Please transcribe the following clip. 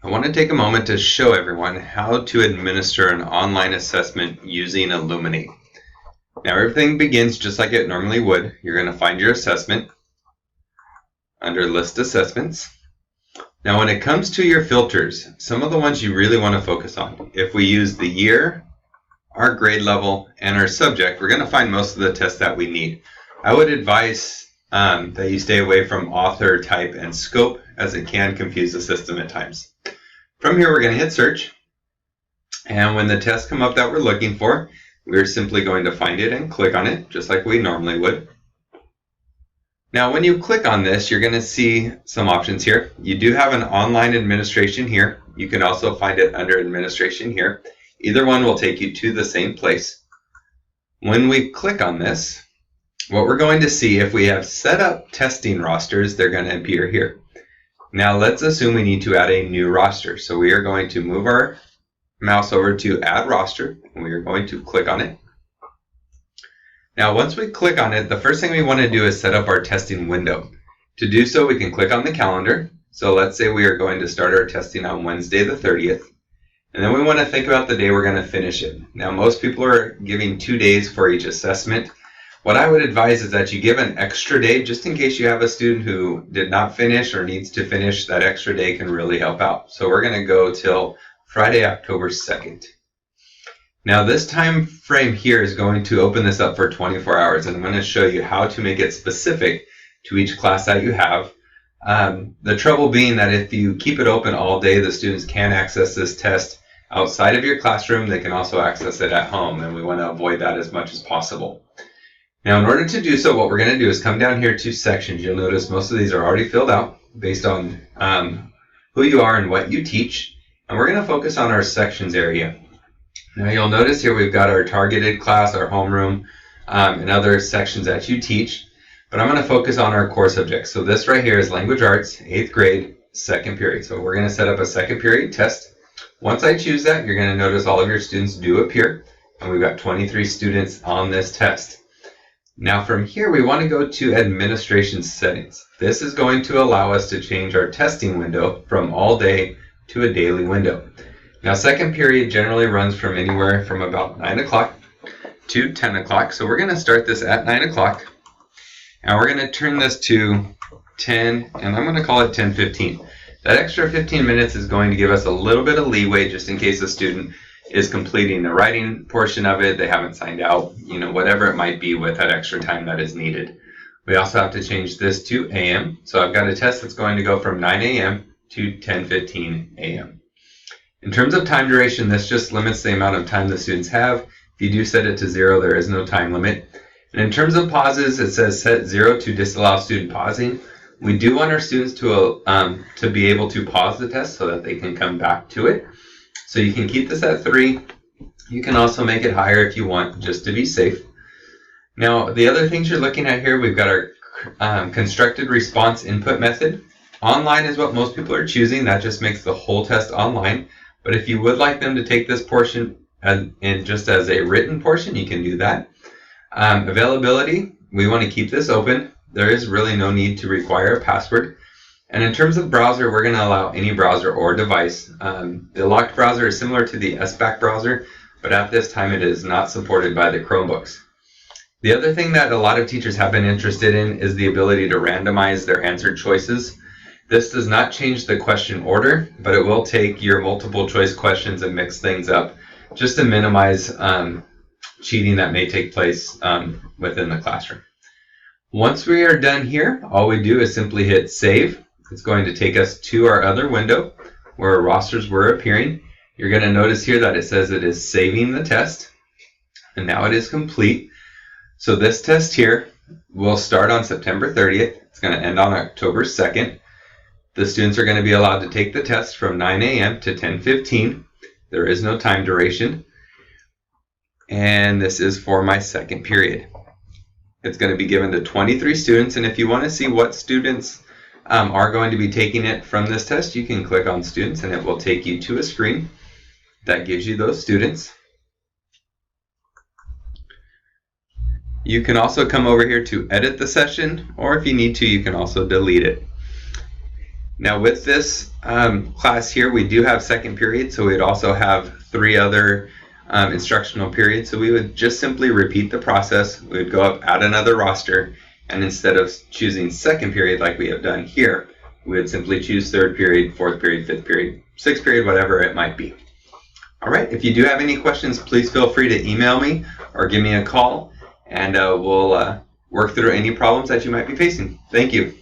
I want to take a moment to show everyone how to administer an online assessment using Elluminate. Now everything begins just like it normally would. You're going to find your assessment under List Assessments. Now when it comes to your filters, some of the ones you really want to focus on. If we use the year, our grade level, and our subject, we're going to find most of the tests that we need. I would advise that you stay away from author, type, and scope, as it can confuse the system at times. From here, we're going to hit search, and when the tests come up that we're looking for, we're simply going to find it and click on it, just like we normally would. Now, when you click on this, you're going to see some options here. You do have an online administration here. You can also find it under administration here. Either one will take you to the same place. When we click on this, what we're going to see, if we have set up testing rosters, they're going to appear here. Now let's assume we need to add a new roster. So we are going to move our mouse over to add roster, and we are going to click on it. Now once we click on it, the first thing we want to do is set up our testing window. To do so, we can click on the calendar. So let's say we are going to start our testing on Wednesday the 30th. And then we want to think about the day we're going to finish it. Now most people are giving 2 days for each assessment. What I would advise is that you give an extra day just in case you have a student who did not finish or needs to finish. That extra day can really help out. So we're going to go till Friday, October 2nd. Now this time frame here is going to open this up for 24 hours, and I'm going to show you how to make it specific to each class that you have. The trouble being that if you keep it open all day, the students can access this test outside of your classroom. They can also access it at home, and we want to avoid that as much as possible. Now in order to do so, what we're going to do is come down here to sections. You'll notice most of these are already filled out based on who you are and what you teach. And we're going to focus on our sections area. Now you'll notice here we've got our targeted class, our homeroom, and other sections that you teach. But I'm going to focus on our core subjects. So this right here is language arts, 8th grade, second period. So we're going to set up a second period test. Once I choose that, you're going to notice all of your students do appear. And we've got 23 students on this test. Now from here, we want to go to administration settings. This is going to allow us to change our testing window from all day to a daily window. Now second period generally runs from anywhere from about 9 o'clock to 10 o'clock. So we're going to start this at 9 o'clock. And we're going to turn this to 10, and I'm going to call it 10:15. That extra 15 minutes is going to give us a little bit of leeway just in case a student is completing the writing portion of it, they haven't signed out, whatever it might be with that extra time that is needed. We also have to change this to AM. So I've got a test that's going to go from 9 a.m. to 10:15 a.m. In terms of time duration, this just limits the amount of time the students have. If you do set it to 0, there is no time limit. And in terms of pauses, it says set 0 to disallow student pausing. We do want our students to be able to pause the test so that they can come back to it. So you can keep this at 3. You can also make it higher if you want, just to be safe. Now, the other things you're looking at here, we've got our constructed response input method. Online is what most people are choosing. That just makes the whole test online. But if you would like them to take this portion and just as a written portion, you can do that. Availability, we want to keep this open. There is really no need to require a password. And in terms of browser, we're going to allow any browser or device. The locked browser is similar to the SBAC browser, but at this time it is not supported by the Chromebooks. The other thing that a lot of teachers have been interested in is the ability to randomize their answer choices. This does not change the question order, but it will take your multiple choice questions and mix things up just to minimize cheating that may take place within the classroom. Once we are done here, all we do is simply hit save. It's going to take us to our other window where our rosters were appearing. You're going to notice here that it says it is saving the test, and now it is complete. So this test here will start on September 30th. It's going to end on October 2nd. The students are going to be allowed to take the test from 9 a.m. to 10:15. There is no time duration. And this is for my second period. It's going to be given to 23 students, and if you want to see what students are going to be taking it from this test, you can click on students and it will take you to a screen that gives you those students. You can also come over here to edit the session, or if you need to, you can also delete it. Now with this class here, we do have second period, so we'd also have 3 other instructional periods. So we would just simply repeat the process. We would go up, add another roster, and instead of choosing second period like we have done here, we would simply choose third period, fourth period, fifth period, sixth period, whatever it might be. All right, if you do have any questions, please feel free to email me or give me a call, and we'll work through any problems that you might be facing. Thank you.